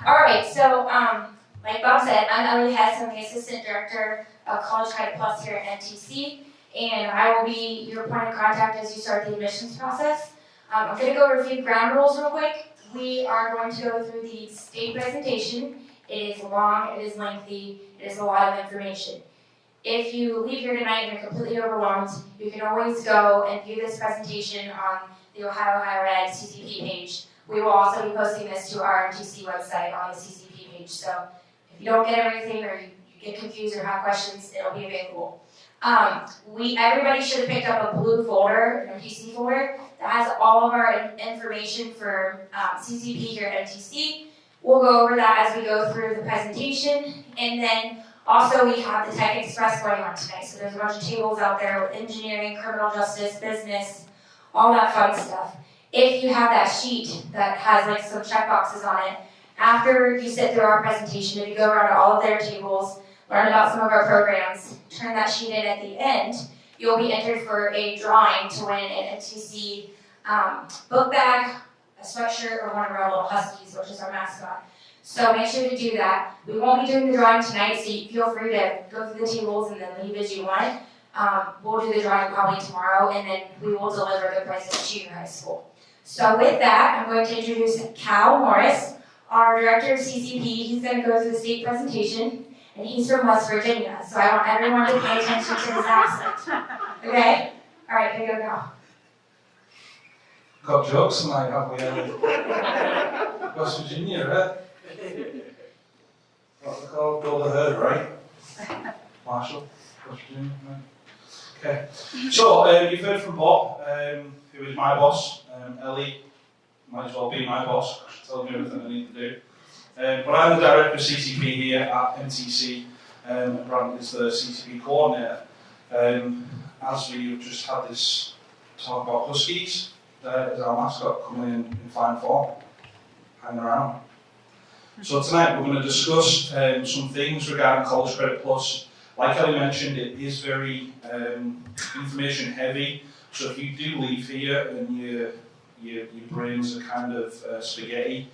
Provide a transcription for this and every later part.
Alright, so like Bob said, I'm Ellie Hess. I'm the Assistant Director of College Credit Plus here at NTC, and I will be your point of contact as you start the admissions process. I'm going to go over a few ground rules real quick. We are going to go through the state presentation. It is long, it is lengthy, it is a lot of information. If you leave here tonight and you're completely overwhelmed, you can always go and view this presentation on the Ohio Higher Ed CCP page. We will also be posting this to our NTC website on the CCP page. So if you don't get everything or you get confused or have questions, it'll be available. Everybody should have picked up a blue folder, an NTC folder, that has all of our information for CCP here at NTC. We'll go over that as we go through the presentation. And then also we have the Tech Express going on tonight. So there's a bunch of tables out there with engineering, criminal justice, business, all that fun stuff. If you have that sheet that has like some checkboxes on it, after you sit through our presentation, if you go around to all of their tables, learn about some of our programs, turn that sheet in at the end, you'll be entered for a drawing to win an NTC book bag, a sweatshirt, or one of our little huskies, which is our mascot. So make sure to do that. We won't be doing the drawing tonight, so you feel free to go through the tables and then leave as you want. We'll do the drawing probably tomorrow, and then we will deliver the prizes to your high school. So with that, I'm going to introduce Cal Morris, our Director of CCP. He's going to go through the state presentation, and he's from West Virginia, so I want everyone to pay attention to his accent. Okay? All right, here you go, Cal. Got jokes tonight, have we? West Virginia, right? What's it called? Build a herd, right? Marshall, West Virginia, right? Okay. So, you've heard from Bob, who is my boss. Ellie might as well be my boss, tell me everything I need to do. But I'm the Director of CCP here at NTC, and Brant is the CCP Coordinator. As we've just had this talk about Huskies, there is our mascot coming in fine form, hanging around. So tonight we're going to discuss some things regarding College Credit Plus. Like Ellie mentioned, it is very information heavy, so if you do leave here and your brains are kind of spaghetti,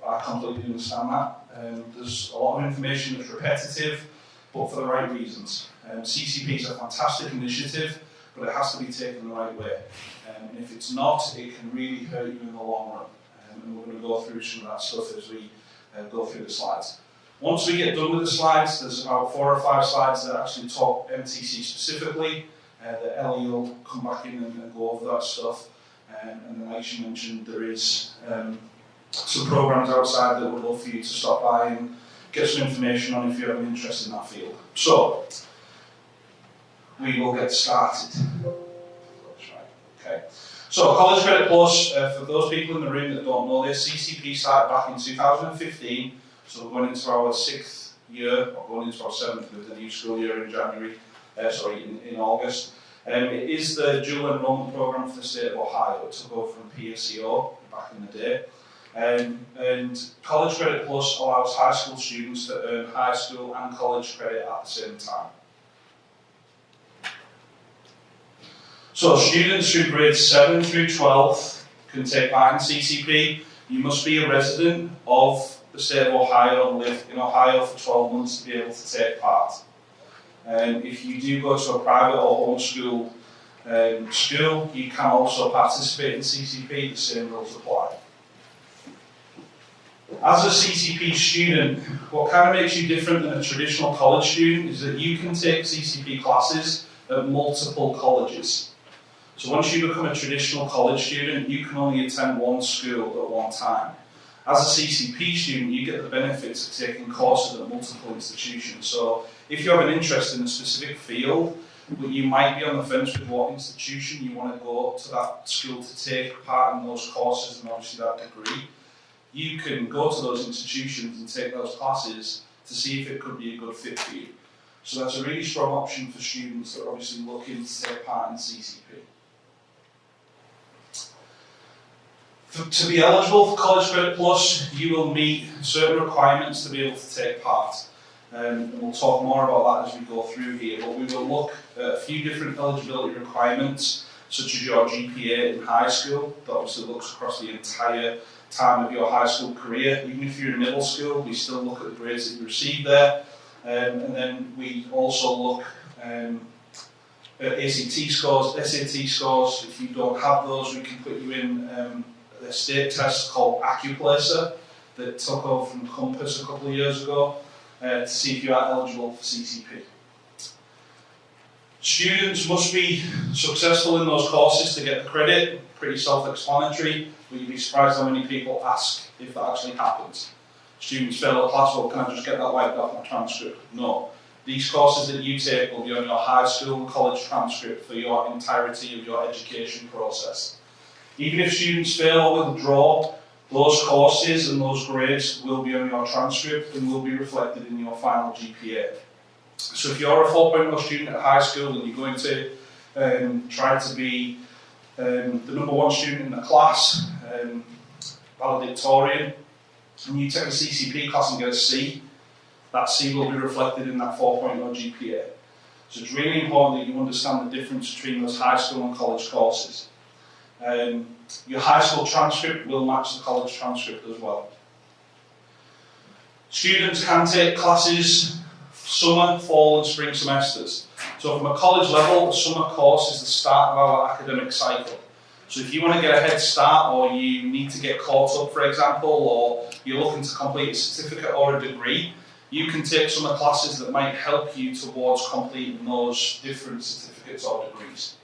I completely understand that. There's a lot of information that's repetitive, but for the right reasons. CCP is a fantastic initiative, but it has to be taken the right way. And if it's not, it can really hurt you in the long run. And we're going to go through some of that stuff as we go through the slides. Once we get done with the slides, there's about 4 or 5 slides that actually talk MTC specifically. That Ellie will come back in and go over that stuff. And then, like she mentioned, there is some programs outside that would love for you to stop by and get some information on if you have an interest in that field. So, we will get started. Okay. So, College Credit Plus, for those people in the room that don't know this, CCP started back in 2015, so we're going into our 6th year, or going into our 7th with the new school year in in August. It is the dual enrollment program for the state of Ohio. It took over from PSEO back in the day. And College Credit Plus allows high school students to earn high school and college credit at the same time. So students through grades 7 through 12 can take part in CCP. You must be a resident of the state of Ohio and live in Ohio for 12 months to be able to take part. If you do go to a private or homeschool school, you can also participate in CCP, the same rules apply. As a CCP student, what kind of makes you different than a traditional college student is that you can take CCP classes at multiple colleges. So once you become a traditional college student, you can only attend one school at one time. As a CCP student, you get the benefits of taking courses at multiple institutions. So if you have an interest in a specific field, but you might be on the fence with what institution you want to go to that school to take part in those courses and obviously that degree, you can go to those institutions and take those classes to see if it could be a good fit for you. So that's a really strong option for students that are obviously looking to take part in CCP. To be eligible for College Credit Plus, you will meet certain requirements to be able to take part. And we'll talk more about that as we go through here, but we will look at a few different eligibility requirements such as your GPA in high school. That obviously looks across the entire time of your high school career. Even if you're in middle school, we still look at the grades that you received there. And then we also look at ACT scores, SAT scores. If you don't have those, we can put you in a state test called Accuplacer that took over from Compass a couple of years ago to see if you are eligible for CCP. Students must be successful in those courses to get the credit. Pretty self-explanatory, but you'd be surprised how many people ask if that actually happens. Students fail a class, well, can I just get that wiped off my transcript? No. These courses that you take will be on your high school and college transcript for your entirety of your education process. Even if students fail or withdraw, those courses and those grades will be on your transcript and will be reflected in your final GPA. So if you're a 4.0 student at high school and you're going to try to be the number one student in the class, valedictorian, and you take a CCP class and get a C, that C will be reflected in that 4.0 GPA. So it's really important that you understand the difference between those high school and college courses. Your high school transcript will match the college transcript as well. Students can take classes summer, fall and spring semesters. So from a college level, the summer course is the start of our academic cycle. So if you want to get a head start, or you need to get caught up, for example, or you're looking to complete a certificate or a degree, you can take summer classes that might help you towards completing those different certificates or degrees.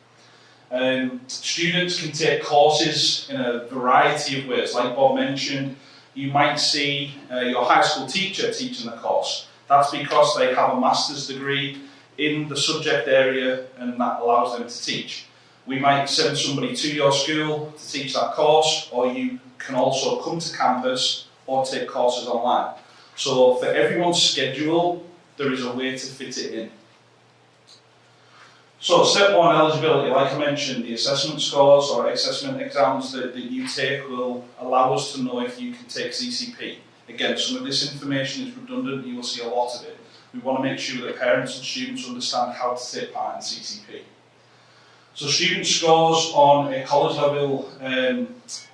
Students can take courses in a variety of ways. Like Bob mentioned, you might see your high school teacher teaching the course. That's because they have a master's degree in the subject area and that allows them to teach. We might send somebody to your school to teach that course, or you can also come to campus or take courses online. So for everyone's schedule, there is a way to fit it in. So step one, eligibility. Like I mentioned, the assessment scores or assessment exams that you take will allow us to know if you can take CCP. Again, some of this information is redundant, you will see a lot of it. We want to make sure that parents and students understand how to take part in CCP. So student scores on a college level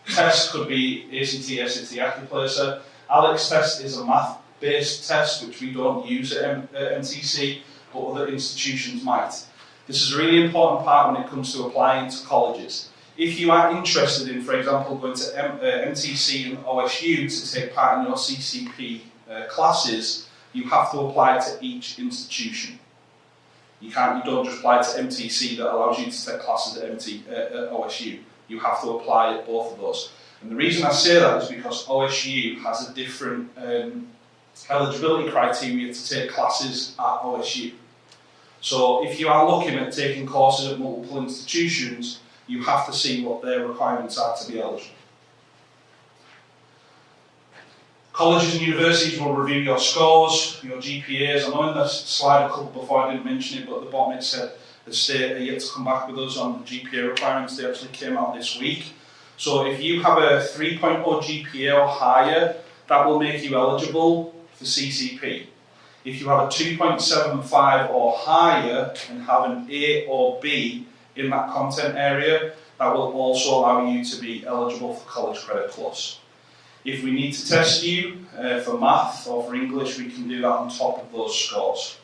test could be ACT, SAT, Accuplacer. Alex test is a math-based test which we don't use at MTC, but other institutions might. This is a really important part when it comes to applying to colleges. If you are interested in, for example, going to MTC and OSU to take part in your CCP classes, you have to apply to each institution. You don't just apply to MTC that allows you to take classes at OSU. You have to apply at both of those. And the reason I say that is because OSU has a different eligibility criteria to take classes at OSU. So if you are looking at taking courses at multiple institutions, you have to see what their requirements are to be eligible. Colleges and universities will review your scores, your GPAs. I know in the slide a couple before I didn't mention it, but at the bottom it said the state are yet to come back with us on the GPA requirements. They actually came out this week. So if you have a 3.0 GPA or higher, that will make you eligible for CCP. If you have a 2.75 or higher and have an A or B in that content area, that will also allow you to be eligible for College Credit Plus. If we need to test you for math or for English, we can do that on top of those scores.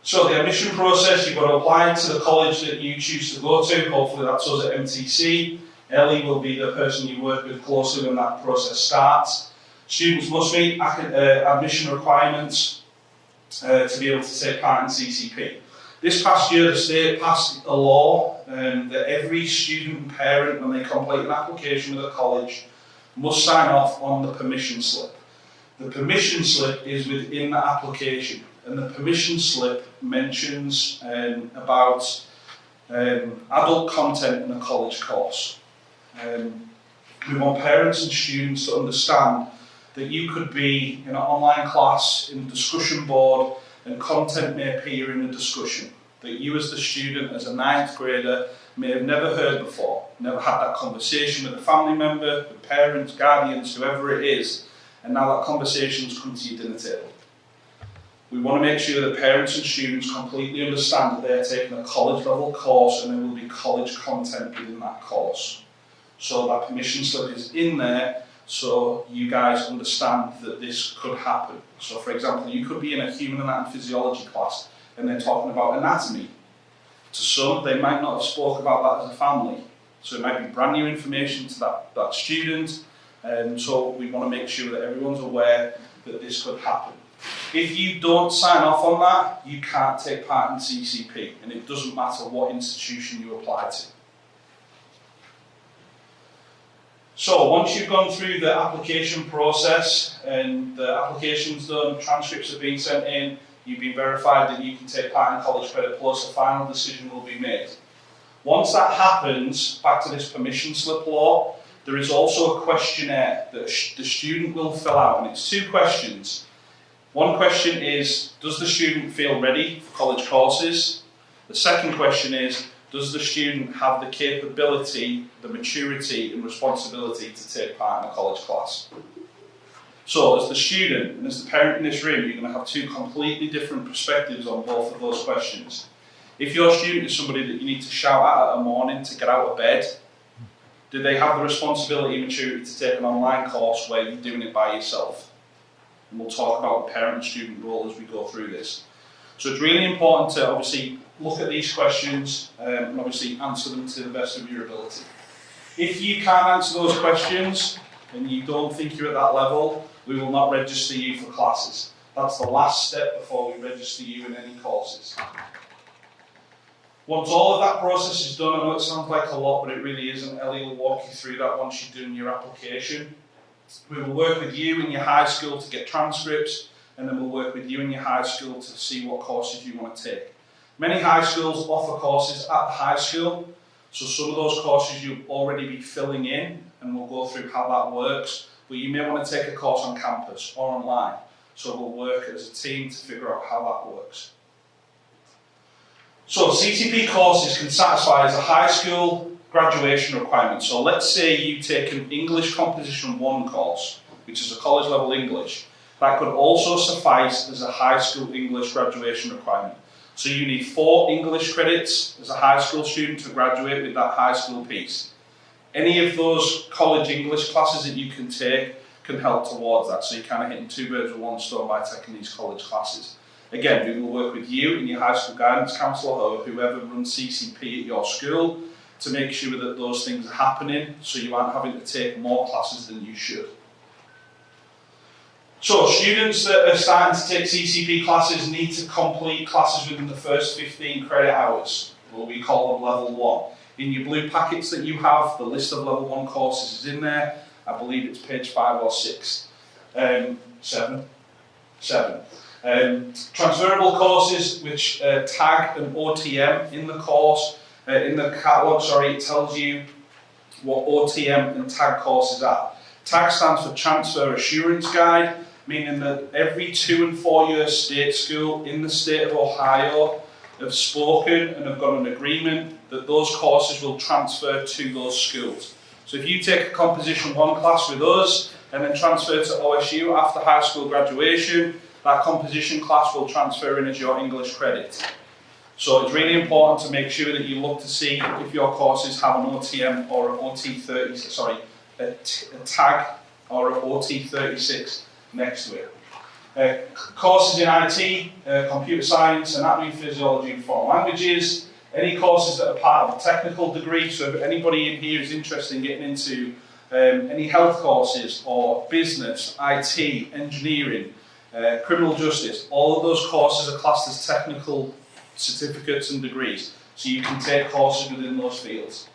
So the admission process, you've got to apply to the college that you choose to go to. Hopefully that's us at MTC. Ellie will be the person you work with closely when that process starts. Students must meet admission requirements to be able to take part in CCP. This past year, the state passed a law that every student and parent, when they complete an application with a college, must sign off on the permission slip. The permission slip is within the application, and the permission slip mentions about adult content in a college course. We want parents and students to understand that you could be in an online class, in a discussion board, and content may appear in a discussion that you as the student, as a 9th grader, may have never heard before, never had that conversation with a family member, with parents, guardians, whoever it is, and now that conversation's come to your dinner table. We want to make sure that parents and students completely understand that they're taking a college level course and there will be college content within that course. So that permission slip is in there so you guys understand that this could happen. So for example, you could be in a human anatomy physiology class and they're talking about anatomy. To some, they might not have spoke about that as a family. So it might be brand new information to that student. So we want to make sure that everyone's aware that this could happen. If you don't sign off on that, you can't take part in CCP, and it doesn't matter what institution you apply to. So once you've gone through the application process and the application's done, transcripts have been sent in, you've been verified that you can take part in College Credit Plus, a final decision will be made. Once that happens, back to this permission slip law, there is also a questionnaire that the student will fill out, and it's 2 questions. One question is, does the student feel ready for college courses? The second question is, does the student have the capability, the maturity and responsibility to take part in a college class? So as the student and as the parent in this room, you're going to have 2 completely different perspectives on both of those questions. If your student is somebody that you need to shout at in the morning to get out of bed, do they have the responsibility and maturity to take an online course where you're doing it by yourself? And we'll talk about the parent and student role as we go through this. So it's really important to obviously look at these questions and obviously answer them to the best of your ability. If you can't answer those questions and you don't think you're at that level, we will not register you for classes. That's the last step before we register you in any courses. Once all of that process is done, I know it sounds like a lot, but it really isn't. Ellie will walk you through that once you're doing your application. We will work with you in your high school to get transcripts, and then we'll work with you in your high school to see what courses you want to take. Many high schools offer courses at the high school, so some of those courses you'll already be filling in, and we'll go through how that works. But you may want to take a course on campus or online, so we'll work as a team to figure out how that works. So CCP courses can satisfy as a high school graduation requirement. So let's say you take an English Composition 1 course, which is a college level English. That could also suffice as a high school English graduation requirement. So you need 4 English credits as a high school student to graduate with that high school piece. Any of those college English classes that you can take can help towards that. So you're kind of hitting 2 birds with 1 stone by taking these college classes. Again, we will work with you and your high school guidance counsellor or whoever runs CCP at your school to make sure that those things are happening so you aren't having to take more classes than you should. So students that are starting to take CCP classes need to complete classes within the first 15 credit hours, what we call them level 1. In your blue packets that you have, the list of level 1 courses is in there. I believe it's page 5 or 6. 7. Transferable courses which tag an OTM in the course, in the catalogue, it tells you what OTM and tag courses are. TAG stands for Transfer Assurance Guide, meaning that every 2 and 4 year state school in the state of Ohio have spoken and have got an agreement that those courses will transfer to those schools. So if you take a Composition 1 class with us and then transfer to OSU after high school graduation, that composition class will transfer in as your English credit. So it's really important to make sure that you look to see if your courses have an OTM or an OT30, a tag or an OT36 next to it. Courses in IT, computer science, anatomy, physiology and foreign languages, any courses that are part of a technical degree, so if anybody in here is interested in getting into any health courses or business, IT, engineering, criminal justice, all of those courses are classed as technical certificates and degrees, so you can take courses within those fields.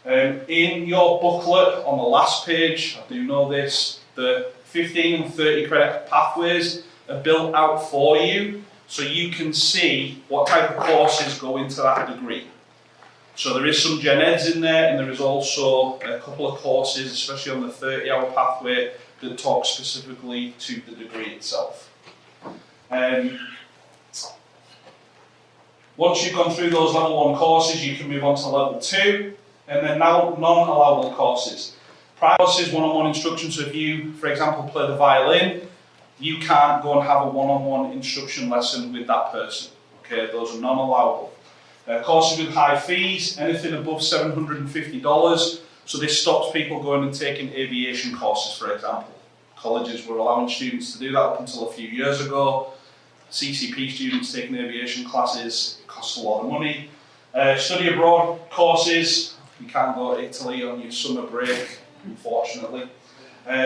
In your booklet on the last page, I do know this, the 15 and 30 credit pathways are built out for you, so you can see what type of courses go into that degree. So there is some gen eds in there, and there is also a couple of courses, especially on the 30-hour pathway, that talk specifically to the degree itself. Once you've gone through those level 1 courses, you can move on to level 2, and then now non-allowable courses. Private courses, one-on-one instruction, so if you, for example, play the violin, you can't go and have a one-on-one instruction lesson with that person. Okay, those are non-allowable. Courses with high fees, anything above $750. So this stops people going and taking aviation courses, for example. Colleges were allowing students to do that up until a few years ago. CCP students taking aviation classes, it costs a lot of money. Study abroad courses, you can't go to Italy on your summer break, unfortunately.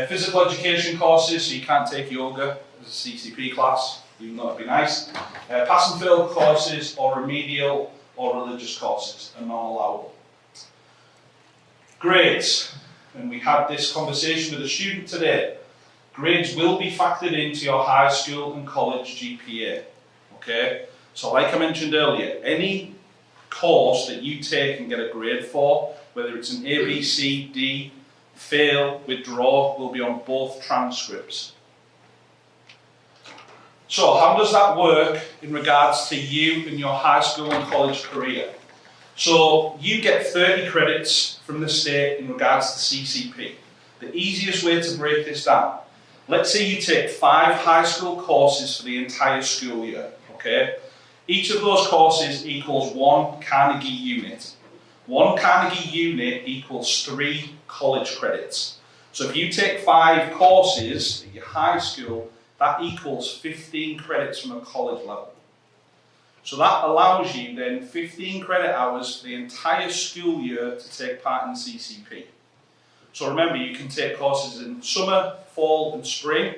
Physical education courses, so you can't take yoga as a CCP class, even though that'd be nice. Pass and fail courses or remedial or religious courses are non-allowable. Grades, and we had this conversation with a student today. Grades will be factored into your high school and college GPA. Okay, so like I mentioned earlier, any course that you take and get a grade for, whether it's an A, B, C, D, fail, withdraw, will be on both transcripts. So how does that work in regards to you and your high school and college career? So you get 30 credits from the state in regards to CCP. The easiest way to break this down, let's say you take 5 high school courses for the entire school year, okay? Each of those courses equals 1 Carnegie unit. 1 Carnegie unit equals 3 college credits. So if you take 5 courses at your high school, that equals 15 credits from a college level. So that allows you then 15 credit hours for the entire school year to take part in CCP. So remember, you can take courses in summer, fall and spring.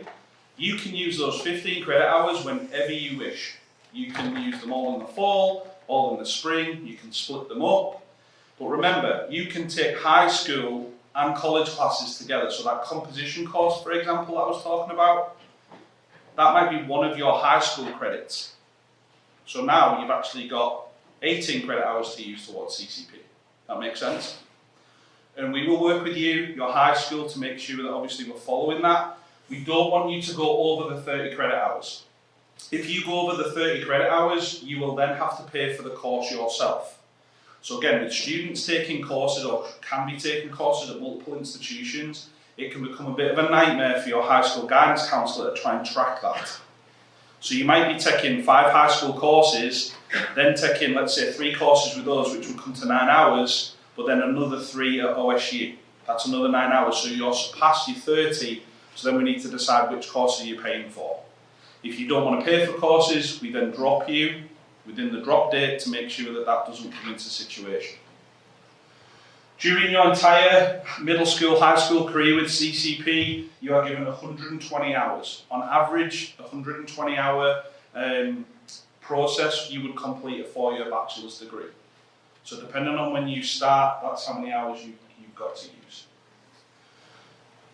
You can use those 15 credit hours whenever you wish. You can use them all in the fall, all in the spring, you can split them up. But remember, you can take high school and college classes together. So that composition course, for example, I was talking about, that might be one of your high school credits. So now you've actually got 18 credit hours to use towards CCP. That makes sense? And we will work with you, your high school, to make sure that obviously we're following that. We don't want you to go over the 30 credit hours. If you go over the 30 credit hours, you will then have to pay for the course yourself. So again, with students taking courses or can be taking courses at multiple institutions, it can become a bit of a nightmare for your high school guidance counsellor to try and track that. So you might be taking 5 high school courses, then taking, let's say, 3 courses with us, which would come to 9 hours, but then another 3 at OSU. That's another 9 hours, so you're past your 30, so then we need to decide which courses you're paying for. If you don't want to pay for courses, we then drop you within the drop date to make sure that that doesn't come into situation. During your entire middle school, high school career with CCP, you are given 120 hours. On average, a 120 hour process, you would complete a 4-year bachelor's degree. So depending on when you start, that's how many hours you've got to use.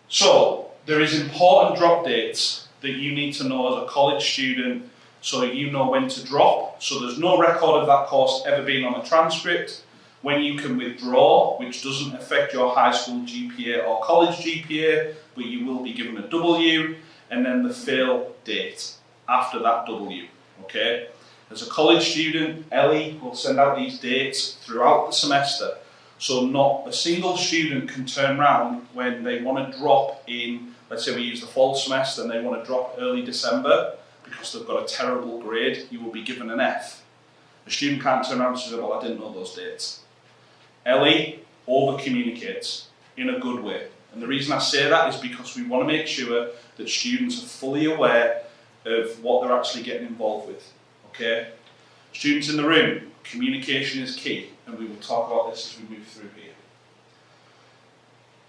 So there is important drop dates that you need to know as a college student so you know when to drop. So there's no record of that course ever being on a transcript. When you can withdraw, which doesn't affect your high school GPA or college GPA, but you will be given a W, and then the fail date after that W, okay? As a college student, Ellie will send out these dates throughout the semester, so not a single student can turn around when they want to drop in, let's say we use the fall semester and they want to drop early December because they've got a terrible grade, you will be given an F. A student can't turn around and say, well, I didn't know those dates. Ellie over-communicates in a good way. And the reason I say that is because we want to make sure that students are fully aware of what they're actually getting involved with. Okay? Students in the room, communication is key, and we will talk about this as we move through here.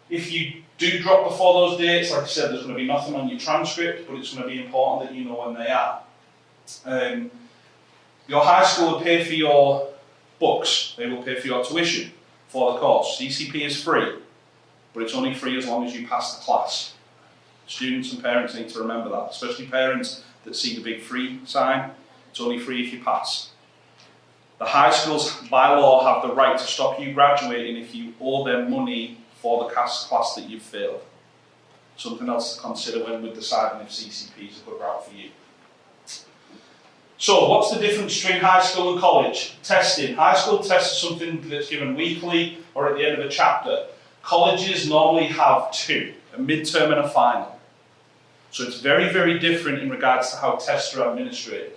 If you do drop before those dates, like I said, there's going to be nothing on your transcript, but it's going to be important that you know when they are. Your high school will pay for your books, they will pay for your tuition for the course. CCP is free, but it's only free as long as you pass the class. Students and parents need to remember that, especially parents that see the big free sign. It's only free if you pass. The high schools, by law, have the right to stop you graduating if you owe them money for the class that you've failed. Something else to consider when we're deciding if CCP is a good route for you. So, what's the difference between high school and college? Testing. High school tests are something that's given weekly or at the end of a chapter. Colleges normally have 2, a midterm and a final. So it's very, very different in regards to how tests are administered.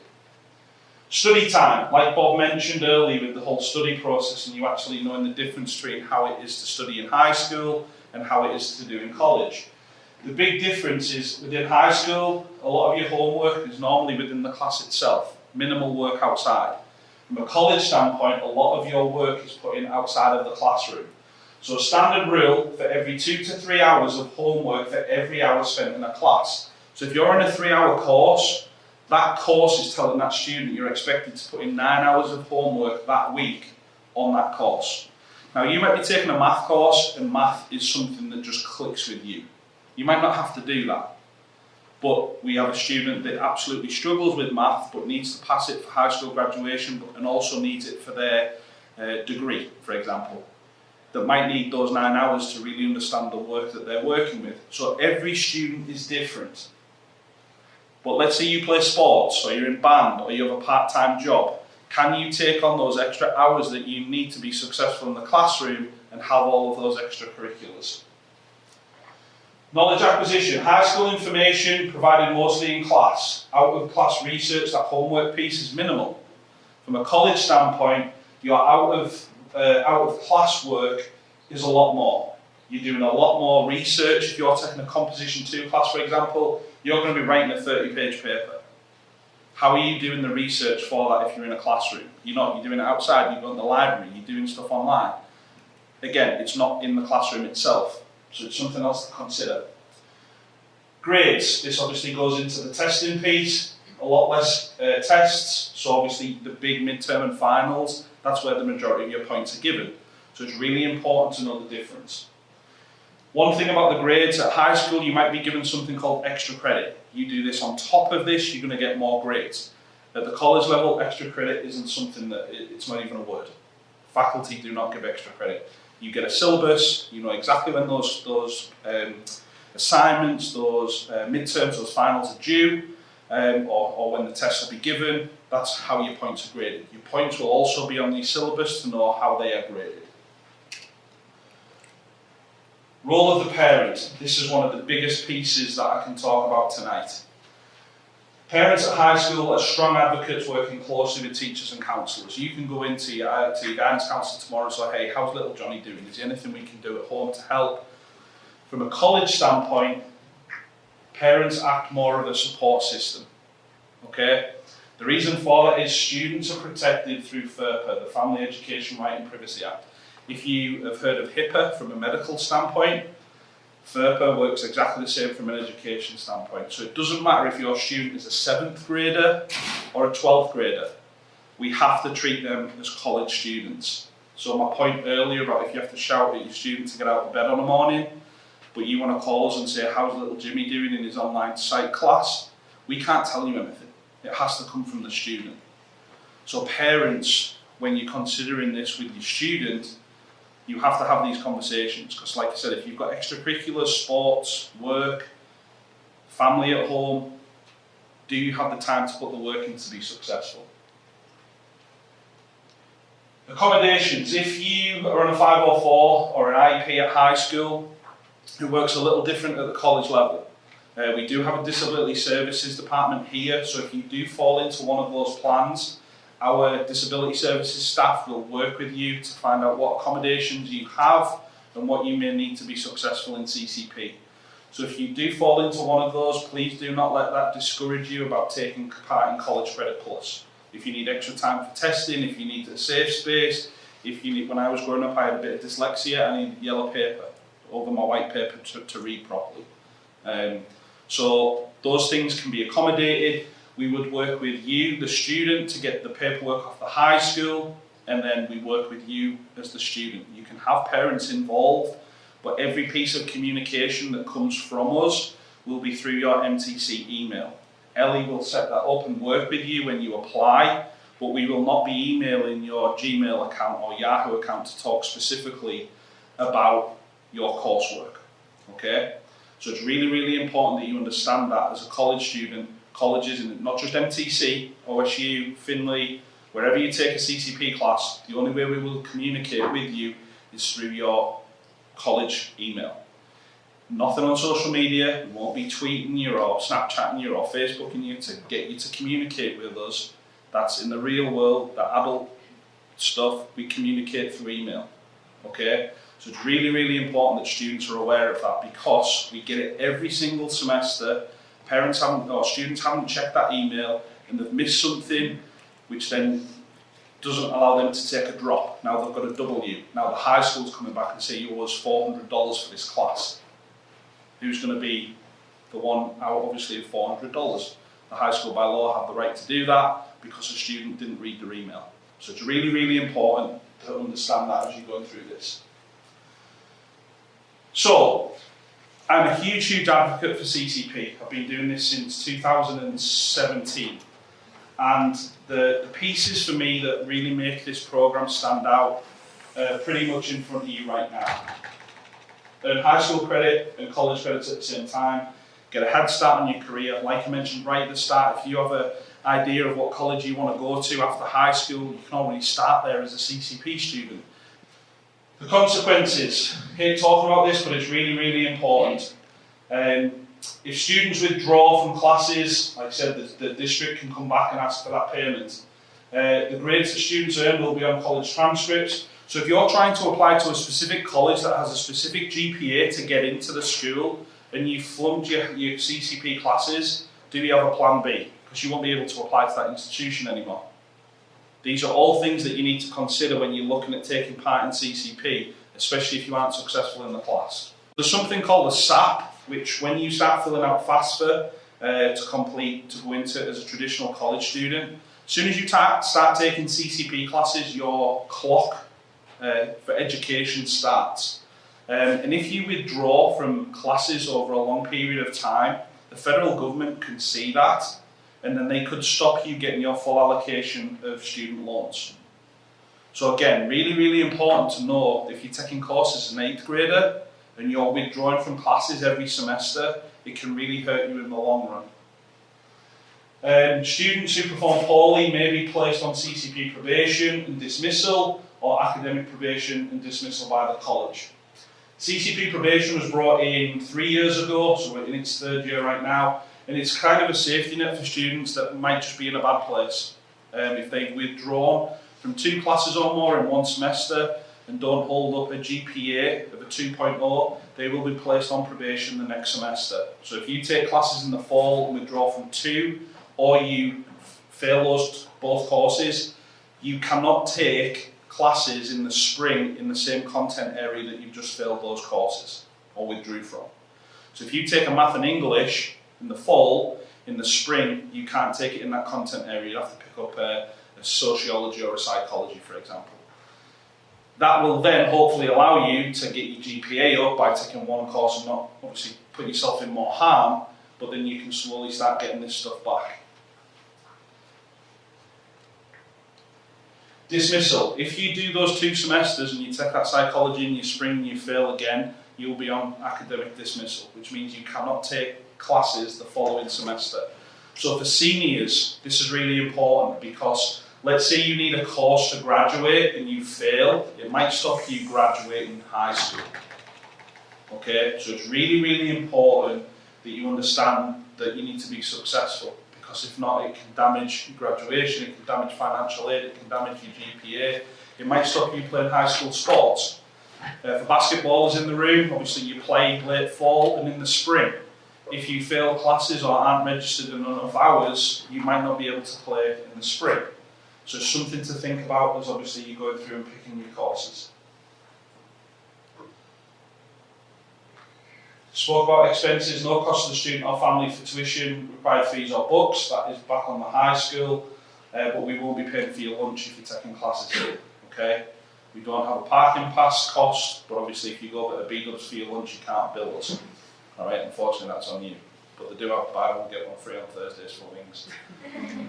Study time, like Bob mentioned earlier with the whole study process and you actually knowing the difference between how it is to study in high school and how it is to do in college. The big difference is within high school, a lot of your homework is normally within the class itself, minimal work outside. From a college standpoint, a lot of your work is put in outside of the classroom. So a standard rule for every 2 to 3 hours of homework for every hour spent in a class. So if you're in a 3-hour course, that course is telling that student you're expected to put in 9 hours of homework that week on that course. Now you might be taking a math course and math is something that just clicks with you. You might not have to do that. But we have a student that absolutely struggles with math but needs to pass it for high school graduation and also needs it for their degree, for example, that might need those 9 hours to really understand the work that they're working with. So every student is different. But let's say you play sports, or you're in band, or you have a part-time job. Can you take on those extra hours that you need to be successful in the classroom and have all of those extracurriculars? Knowledge acquisition, high school information provided mostly in class. Out of class research, that homework piece is minimal. From a college standpoint, your out of class work is a lot more. You're doing a lot more research. If you're taking a composition 2 class, for example, you're going to be writing a 30-page paper. How are you doing the research for that if you're in a classroom? You're not, you're doing it outside, you're going to the library, you're doing stuff online. Again, it's not in the classroom itself, so it's something else to consider. Grades, this obviously goes into the testing piece, a lot less tests, so obviously the big midterm and finals, that's where the majority of your points are given. So it's really important to know the difference. One thing about the grades, at high school you might be given something called extra credit. You do this on top of this, you're going to get more grades. At the college level, extra credit isn't something that, it's not even a word. Faculty do not give extra credit. You get a syllabus, you know exactly when those assignments, those midterms, those finals are due, or when the tests will be given. That's how your points are graded. Your points will also be on the syllabus to know how they are graded. Role of the parent. This is one of the biggest pieces that I can talk about tonight. Parents at high school are strong advocates working closely with teachers and counsellors. You can go into your guidance counsellor tomorrow and say, hey, how's little Johnny doing? Is there anything we can do at home to help? From a college standpoint, parents act more of a support system. Okay? The reason for that is students are protected through FERPA, the Family Education Right and Privacy Act. If you have heard of HIPAA from a medical standpoint, FERPA works exactly the same from an education standpoint. So it doesn't matter if your student is a 7th grader or a 12th grader. We have to treat them as college students. So my point earlier about if you have to shout at your student to get out of bed on a morning, but you want to call us and say, how's little Jimmy doing in his online psych class? We can't tell you anything. It has to come from the student. So parents, when you're considering this with your student, you have to have these conversations, because like I said, if you've got extracurriculars, sports, work, family at home, do you have the time to put the work in to be successful? Accommodations. If you are on a 504 or an IEP at high school, it works a little different at the college level. We do have a disability services department here, so if you do fall into one of those plans, our disability services staff will work with you to find out what accommodations you have and what you may need to be successful in CCP. So if you do fall into one of those, please do not let that discourage you about taking part in College Credit Plus. If you need extra time for testing, if you need a safe space, if you need, when I was growing up I had a bit of dyslexia, I needed yellow paper over my white paper to read properly. So those things can be accommodated. We would work with you, the student, to get the paperwork off the high school, and then we work with you as the student. You can have parents involved, but every piece of communication that comes from us will be through your MTC email. Ellie will set that up and work with you when you apply, but we will not be emailing your Gmail account or Yahoo account to talk specifically about your coursework. Okay? So it's really, really important that you understand that as a college student. Colleges, and not just MTC, OSU, Finley, wherever you take a CCP class, the only way we will communicate with you is through your college email. Nothing on social media. We won't be tweeting you or Snapchatting you or Facebooking you to get you to communicate with us. That's in the real world. The adult stuff we communicate through email. Okay? So it's really, really important that students are aware of that, because we get it every single semester. Parents haven't, or students haven't checked that email and they've missed something, which then doesn't allow them to take a drop. Now they've got a W. Now the high school's coming back and say you owe us $400 for this class. Who's going to be the one out, obviously, of $400? The high school by law have the right to do that because the student didn't read their email. So it's really, really important to understand that as you're going through this. So, I'm a huge, huge advocate for CCP. I've been doing this since 2017. And the pieces for me that really make this programme stand out are pretty much in front of you right now. Earn high school credit and college credits at the same time. Get a head start on your career. Like I mentioned right at the start, if you have an idea of what college you want to go to after high school, you can already start there as a CCP student. The consequences. I hate talking about this, but it's really, really important. If students withdraw from classes, like I said, the district can come back and ask for that payment. The grades that students earn will be on college transcripts. So if you're trying to apply to a specific college that has a specific GPA to get into the school and you flunked your CCP classes, do you have a plan B? Because you won't be able to apply to that institution anymore. These are all things that you need to consider when you're looking at taking part in CCP, especially if you aren't successful in the class. There's something called a SAP, which when you start filling out FAFSA to complete, to go into it as a traditional college student, as soon as you start taking CCP classes, your clock for education starts. And if you withdraw from classes over a long period of time, the federal government can see that, and then they could stop you getting your full allocation of student loans. So again, really, really important to know if you're taking courses as an 8th grader and you're withdrawing from classes every semester, it can really hurt you in the long run. Students who perform poorly may be placed on CCP probation and dismissal, or academic probation and dismissal by the college. CCP probation was brought in 3 years ago, so we're in its 3rd year right now, and it's kind of a safety net for students that might just be in a bad place. If they've withdrawn from 2 classes or more in one semester and don't hold up a GPA of a 2.0, they will be placed on probation the next semester. So if you take classes in the fall and withdraw from 2, or you fail those both courses, you cannot take classes in the spring in the same content area that you've just failed those courses or withdrew from. So if you take a math and English in the fall, in the spring you can't take it in that content area. You have to pick up a sociology or a psychology, for example. That will then hopefully allow you to get your GPA up by taking one course and not obviously put yourself in more harm, but then you can slowly start getting this stuff back. Dismissal. If you do those 2 semesters and you take that psychology in your spring and you fail again, you'll be on academic dismissal, which means you cannot take classes the following semester. So for seniors, this is really important, because let's say you need a course to graduate and you fail, it might stop you graduating high school. Okay, so it's really, really important that you understand that you need to be successful. Because if not, it can damage your graduation, it can damage financial aid, it can damage your GPA. It might stop you playing high school sports. For basketballers in the room, obviously you play late fall and in the spring. If you fail classes or aren't registered in enough hours, you might not be able to play in the spring. So it's something to think about as obviously you're going through and picking your courses. Spoke about expenses, no cost to the student or family for tuition, required fees or books. That is back on the high school, but we won't be paying for your lunch if you're taking classes here. Okay? We don't have a parking pass cost, but obviously if you go get a B-dubs for your lunch, you can't bill us. Alright, unfortunately that's on you. But they do have buy one get one free on Thursdays for wings.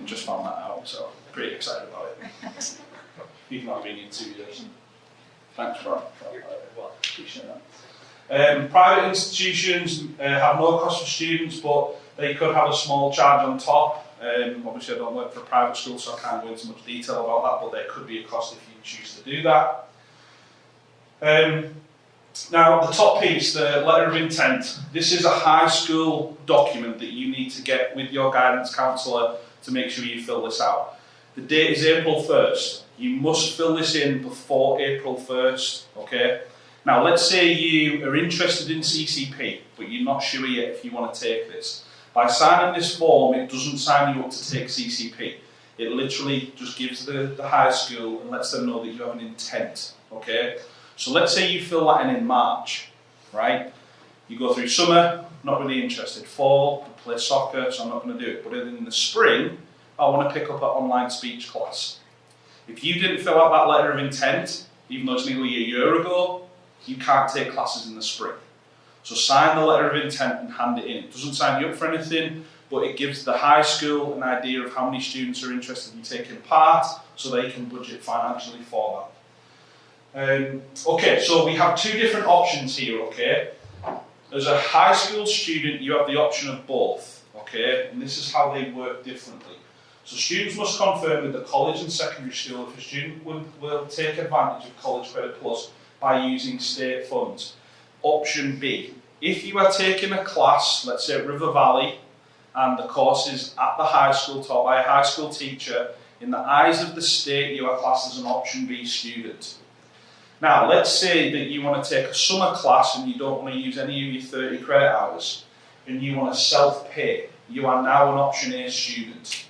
Just found that out, so pretty excited about it. Even though I've been in 2 years. Thanks, Brian. Appreciate that. Private institutions have no cost for students, but they could have a small charge on top. Obviously I don't work for a private school, so I can't go into much detail about that, but there could be a cost if you choose to do that. Now, the top piece, the letter of intent, this is a high school document that you need to get with your guidance counsellor to make sure you fill this out. The date is April 1st. You must fill this in before April 1st, okay? Now, let's say you are interested in CCP, but you're not sure yet if you want to take this. By signing this form, it doesn't sign you up to take CCP. It literally just gives the high school and lets them know that you have an intent, okay? So let's say you fill that in March, right? You go through summer, not really interested. Fall, I play soccer, so I'm not going to do it. But in the spring, I want to pick up an online speech class. If you didn't fill out that letter of intent, even though it's nearly a year ago, you can't take classes in the spring. So sign the letter of intent and hand it in. It doesn't sign you up for anything, but it gives the high school an idea of how many students are interested in taking part, so they can budget financially for that. Okay, so we have two different options here, okay? As a high school student, you have the option of both, okay? And this is how they work differently. So students must confirm with the college and secondary school if a student will take advantage of College Credit Plus by using state funds. Option B, if you are taking a class, let's say at River Valley, and the course is at the high school taught by a high school teacher, in the eyes of the state, you are classed as an option B student. Now, let's say that you want to take a summer class and you don't want to use any of your 30 credit hours, and you want to self-pay. You are now an option A student.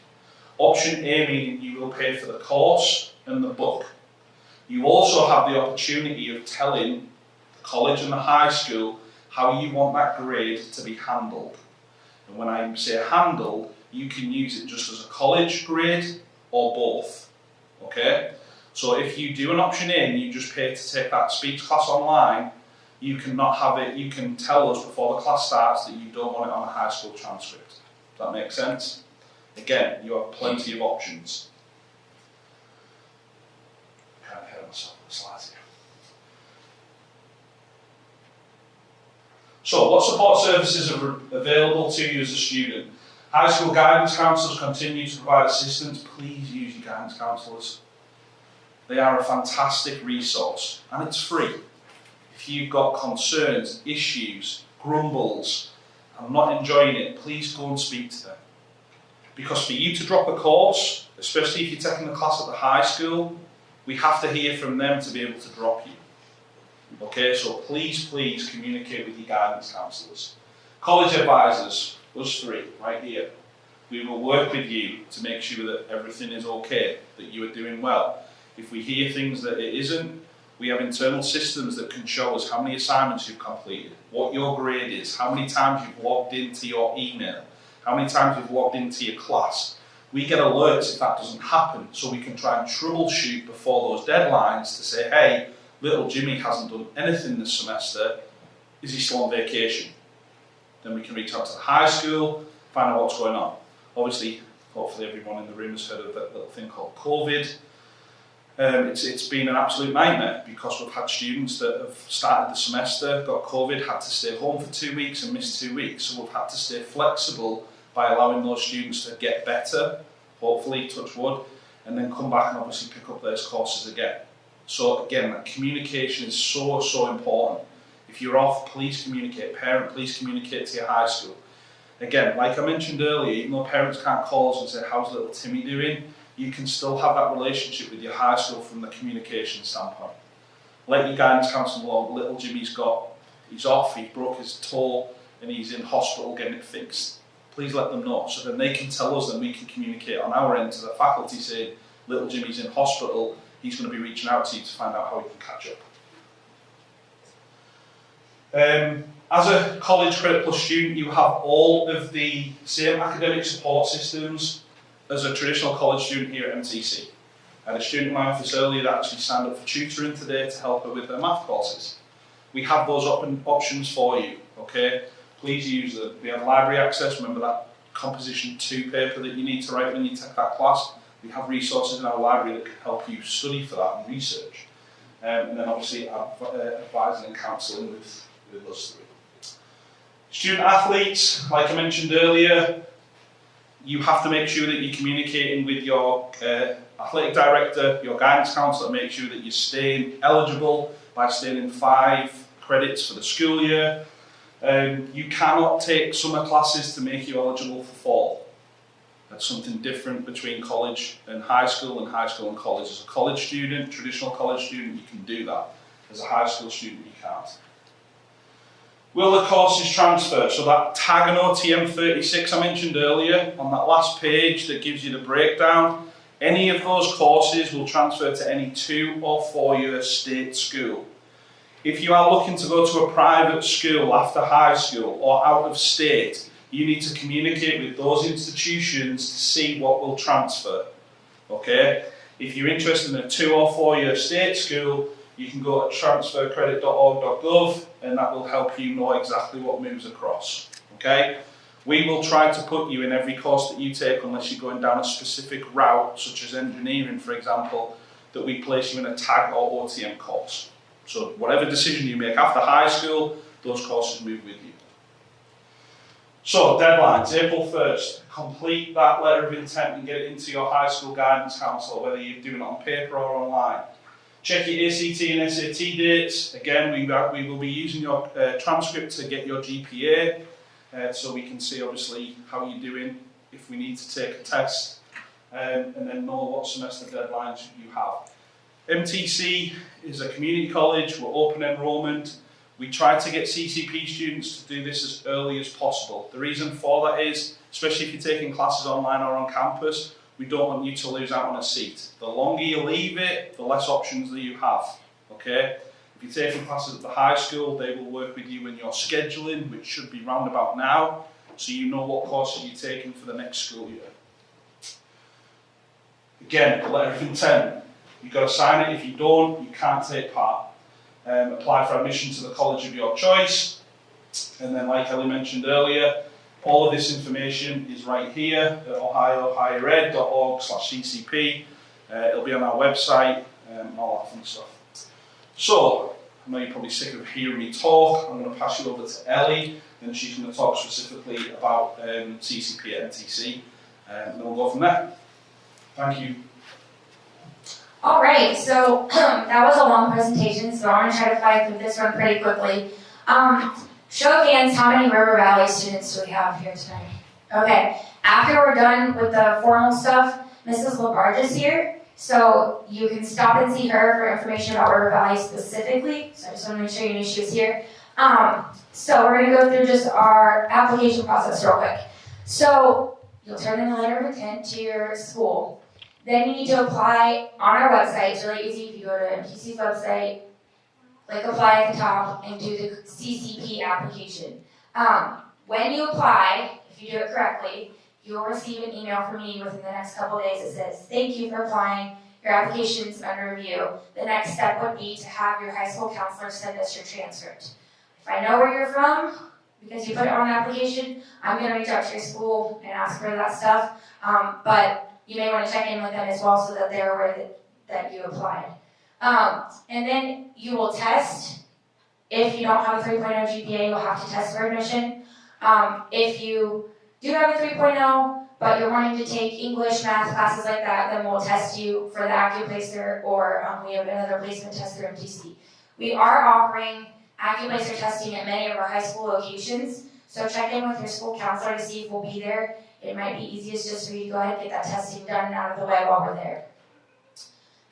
Option A meaning you will pay for the course and the book. You also have the opportunity of telling the college and the high school how you want that grade to be handled. And when I say handled, you can use it just as a college grade or both. Okay? So if you do an option A and you just pay to take that speech class online, you cannot have it, you can tell us before the class starts that you don't want it on a high school transcript. Does that make sense? Again, you have plenty of options. Kind of ahead of myself with the slides here. So, what support services are available to you as a student? High school guidance counsellors continue to provide assistance. Please use your guidance counsellors. They are a fantastic resource, and it's free. If you've got concerns, issues, grumbles, I'm not enjoying it, please go and speak to them. Because for you to drop a course, especially if you're taking a class at the high school, we have to hear from them to be able to drop you. Okay, so please communicate with your guidance counsellors. College advisors, us three, right here. We will work with you to make sure that everything is okay, that you are doing well. If we hear things that it isn't, we have internal systems that can show us how many assignments you've completed, what your grade is, how many times you've logged into your email, how many times you've logged into your class. We get alerts if that doesn't happen, so we can try and troubleshoot before those deadlines to say, hey, little Jimmy hasn't done anything this semester, is he still on vacation? Then we can reach out to the high school, find out what's going on. Obviously, hopefully everyone in the room has heard of that little thing called COVID. It's been an absolute nightmare because we've had students that have started the semester, got COVID, had to stay home for 2 weeks and missed 2 weeks. So we've had to stay flexible by allowing those students to get better, hopefully, touch wood, and then come back and obviously pick up those courses again. So again, that communication is so important. If you're off, please communicate. Parent, please communicate to your high school. Again, like I mentioned earlier, even though parents can't call us and say, how's little Timmy doing? You can still have that relationship with your high school from the communication standpoint. Let your guidance counsellor know, little Jimmy's he's off, he broke his toe and he's in hospital getting it fixed. Please let them know, so then they can tell us and we can communicate on our end to the faculty saying, little Jimmy's in hospital, he's going to be reaching out to you to find out how he can catch up. As a College Credit Plus student, you have all of the same academic support systems as a traditional college student here at MTC. I had a student in my office earlier that actually signed up for tutoring today to help her with her math courses. We have those options for you, okay? Please use them. We have library access. Remember that Composition 2 paper that you need to write when you take that class? We have resources in our library that can help you study for that and research. And then obviously advising and counselling with us three. Student athletes, like I mentioned earlier, you have to make sure that you're communicating with your athletic director, your guidance counsellor, make sure that you're staying eligible by staying in 5 credits for the school year. You cannot take summer classes to make you eligible for fall. That's something different between college and high school and college. As a college student, traditional college student, you can do that. As a high school student, you can't. Will the courses transfer? So that tag and OTM 36 I mentioned earlier, on that last page that gives you the breakdown, any of those courses will transfer to any 2 or 4 year state school. If you are looking to go to a private school after high school or out of state, you need to communicate with those institutions to see what will transfer. Okay? If you're interested in a 2 or 4 year state school, you can go to transfercredit.org.gov and that will help you know exactly what moves across. Okay? We will try to put you in every course that you take unless you're going down a specific route, such as engineering, for example, that we place you in a tag or OTM course. So whatever decision you make after high school, those courses move with you. So deadlines, April 1st. Complete that letter of intent and get it into your high school guidance counsellor, whether you're doing it on paper or online. Check your ACT and SAT dates. Again, we will be using your transcript to get your GPA, so we can see obviously how you're doing if we need to take a test, and then know what semester deadlines you have. MTC is a community college, we're open enrolment. We try to get CCP students to do this as early as possible. The reason for that is, especially if you're taking classes online or on campus, we don't want you to lose out on a seat. The longer you leave it, the less options that you have, okay? If you're taking classes at the high school, they will work with you in your scheduling, which should be round about now, so you know what courses you're taking for the next school year. Again, the letter of intent. You've got to sign it. If you don't, you can't take part. Apply for admission to the college of your choice. And then, like Ellie mentioned earlier, all of this information is right here at ohiohighered.org/CCP. It'll be on our website and all that fun stuff. So, I know you're probably sick of hearing me talk. I'm going to pass you over to Ellie, and she's going to talk specifically about CCP at NTC, and then we'll go from there. Thank you. All right, so that was a long presentation, so I'm going to try to fly through this one pretty quickly. Show of hands, how many River Valley students do we have here tonight? Okay, after we're done with the formal stuff, Mrs. LaBarge is here, so you can stop and see her for information about River Valley specifically, so I just want to make sure you knew she was here. So we're going to go through just our application process real quick. So you'll turn in a letter of intent to your school. Then you need to apply on our website. It's really easy. If you go to MTC's website, click apply at the top, and do the CCP application. When you apply, if you do it correctly, you'll receive an email from me within the next couple of days that says, thank you for applying. Your application is under review. The next step would be to have your high school counselor send us your transcript. If I know where you're from, because you put it on the application, I'm going to reach out to your school and ask for that stuff. But you may want to check in with them as well so that they're aware that you applied. And then you will test. If you don't have a 3.0 GPA, you'll have to test for admission. If you do have a 3.0, but you're wanting to take English, math, classes like that, then we'll test you for the AccuPlacer, or we have another placement test through MTC. We are offering AccuPlacer testing at many of our high school locations, so check in with your school counselor to see if we'll be there. It might be easiest just for you to go ahead and get that testing done and out of the way while we're there.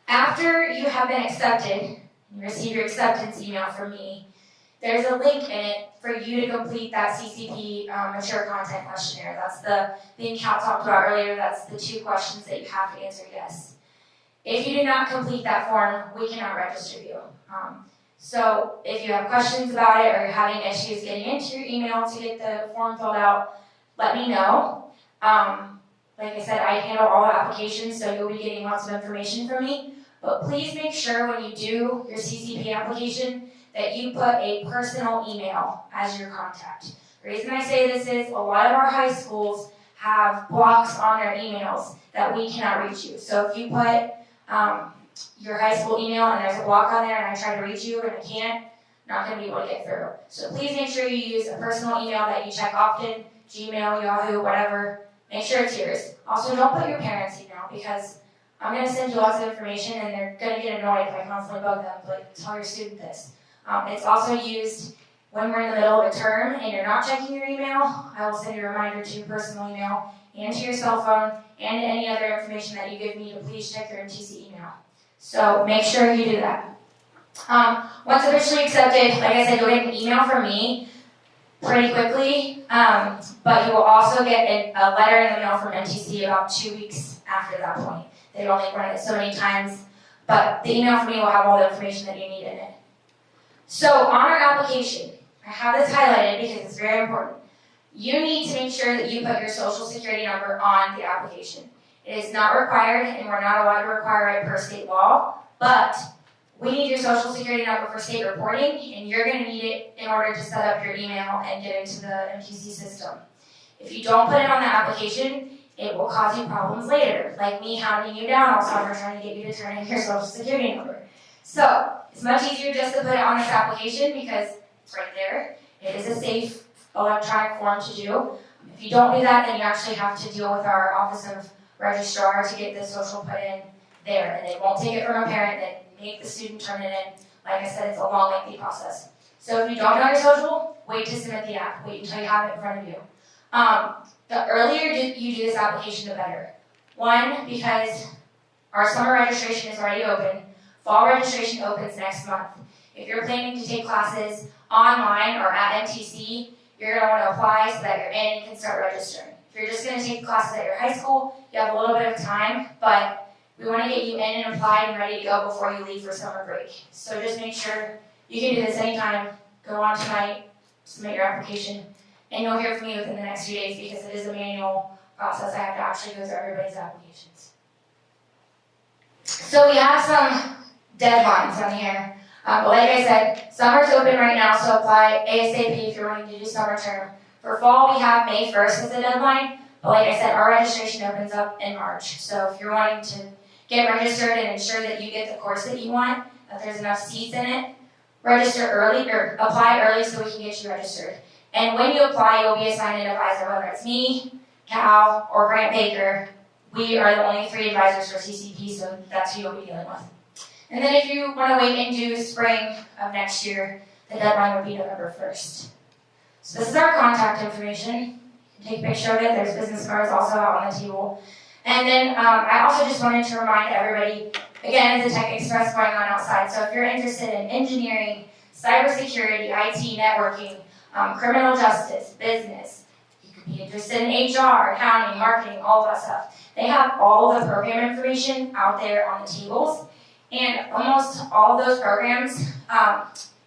After you have been accepted, you receive your acceptance email from me, there's a link in it for you to complete that CCP mature content questionnaire. That's the thing Cal talked about earlier. That's the 2 questions that you have to answer yes. If you do not complete that form, we cannot register you. So if you have questions about it or you're having issues getting into your email to get the form filled out, let me know. Like I said, I handle all applications, so you'll be getting lots of information from me. But please make sure when you do your CCP application that you put a personal email as your contact. The reason I say this is a lot of our high schools have blocks on their emails that we cannot reach you. So if you put your high school email and there's a block on there and I try to reach you and I can't, not going to be able to get through. So please make sure you use a personal email that you check often, Gmail, Yahoo, whatever. Make sure it's yours. Also, don't put your parents' email because I'm going to send you lots of information and they're going to get annoyed if I constantly bug them, like, tell your student this. It's also used when we're in the middle of a term and you're not checking your email. I will send you a reminder to your personal email and to your cell phone and to any other information that you give me to please check your MTC email. So make sure you do that. Once officially accepted, like I said, you'll get an email from me pretty quickly, but you will also get a letter in the mail from MTC about 2 weeks after that point. They only run it so many times, but the email from me will have all the information that you need in it. So on our application, I have this highlighted because it's very important. You need to make sure that you put your social security number on the application. It is not required, and we're not allowed to require it per state law, but we need your social security number for state reporting, and you're going to need it in order to set up your email and get into the MTC system. If you don't put it on the application, it will cause you problems later, like me hounding you down all summer trying to get you to turn in your social security number. So it's much easier just to put it on this application because it's right there. It is a safe electronic form to do. If you don't do that, then you actually have to deal with our Office of Registrar to get the social put in there, and they won't take it from a parent. They make the student turn it in. Like I said, it's a long, lengthy process. So if you don't know your social, wait to submit the app. Wait until you have it in front of you. The earlier you do this application, the better. One, because our summer registration is already open. Fall registration opens next month. If you're planning to take classes online or at MTC, you're going to want to apply so that you're in and can start registering. If you're just going to take classes at your high school, you have a little bit of time, but we want to get you in and applied and ready to go before you leave for summer break. So just make sure you can do this anytime. Go on tonight, submit your application, and you'll hear from me within the next few days because it is a manual process. I have to actually go through everybody's applications. So we have some deadlines on here. But like I said, summer's open right now, so apply ASAP if you're wanting to do summer term. For fall, we have May 1st as a deadline, but like I said, our registration opens up in March. So if you're wanting to get registered and ensure that you get the course that you want, that there's enough seats in it, register early, or apply early so we can get you registered. And when you apply, you'll be assigned an advisor, whether it's me, Cal, or Grant Baker. We are the only 3 advisors for CCP, so that's who you'll be dealing with. And then if you want to wait and do spring of next year, the deadline would be November 1st. So this is our contact information. You can take a picture of it. There's business cards also out on the table. And then I also just wanted to remind everybody, again, it's a Tech Express going on outside. So if you're interested in engineering, cybersecurity, IT, networking, criminal justice, business, you could be interested in HR, accounting, marketing, all that stuff. They have all of the program information out there on the tables. And almost all of those programs,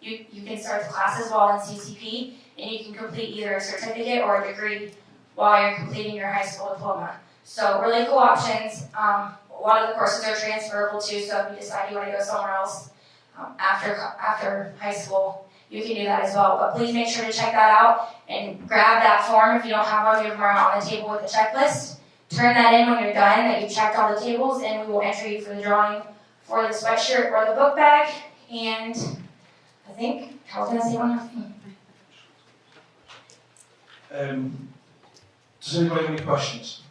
you can start the classes while in CCP, and you can complete either a certificate or a degree while you're completing your high school diploma. So really cool options. A lot of the courses are transferable too, so if you decide you want to go somewhere else after high school, you can do that as well. But please make sure to check that out and grab that form if you don't have one. We have one on the table with the checklist. Turn that in when you're done, that you've checked all the tables, and we will enter you for the drawing for the sweatshirt or the book bag, and I think I was going to say one more thing. Does anybody have any questions?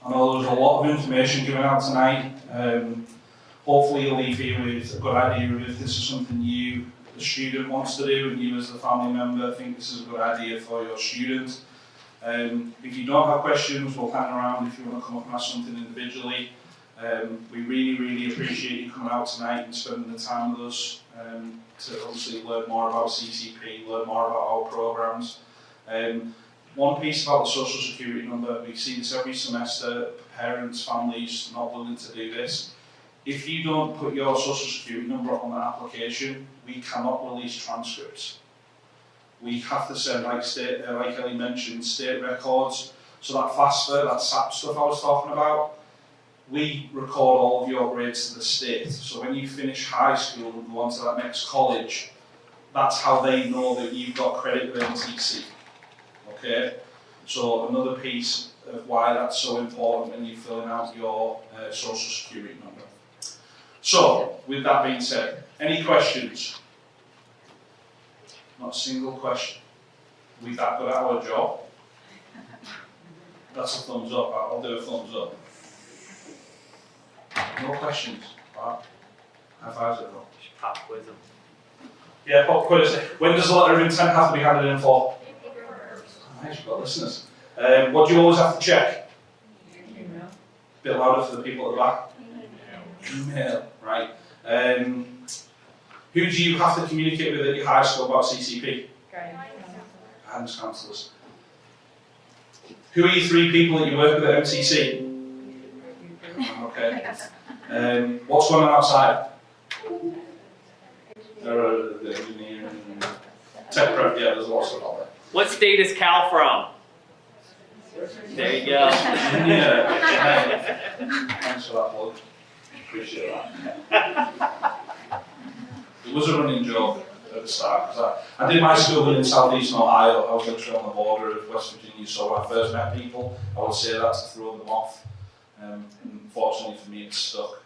I know there's a lot of information given out tonight. Hopefully you'll leave here with a good idea of if this is something you, the student, wants to do, and you as the family member think this is a good idea for your student. If you don't have questions, we'll hang around if you want to come up and ask something individually. We really, really appreciate you coming out tonight and spending the time with us to obviously learn more about CCP, learn more about our programs. One piece about the social security number, we see this every semester, parents, families not willing to do this. If you don't put your social security number on the application, we cannot release transcripts. We have to send, like Ellie mentioned, state records. So that FAFSA, that SAP stuff I was talking about, we record all of your grades to the state. So when you finish high school and go on to that next college, that's how they know that you've got credit with MTC. Okay? So another piece of why that's so important when you're filling out your social security number. So, with that being said, any questions? Not a single question. We that good at our job? That's a thumbs up. I'll do a thumbs up. No questions. Right. High fives, everyone. Pop quiz them. Yeah, pop quiz. When does the letter of intent have to be handed in for? Nice, we've got listeners. What do you always have to check? Email. Bit louder for the people at the back. Email, right. Who do you have to communicate with at your high school about CCP? Guidance counsellors. Who are you 3 people that you work with at MTC? Okay. What's going on outside? The engineer and tech prep, yeah, there's lots of all that. What state is Cal from? There you go. Yeah. Thanks for that, Lloyd. Appreciate that. It was a running joke at the start, because I did my schooling in southeastern Ohio. I was literally on the border of West Virginia, so when I first met people, I would say that to throw them off. Unfortunately for me, it's stuck.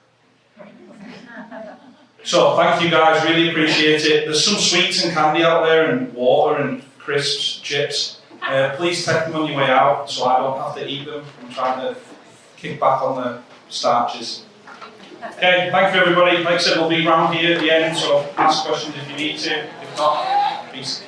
So, thank you guys, really appreciate it. There's some sweets and candy out there, and water and crisps, chips. Please take them on your way out, so I don't have to eat them. I'm trying to kick back on the starches. Okay, thank you everybody. Like I said, we'll be round here at the end, so ask questions if you need to. If not, peace.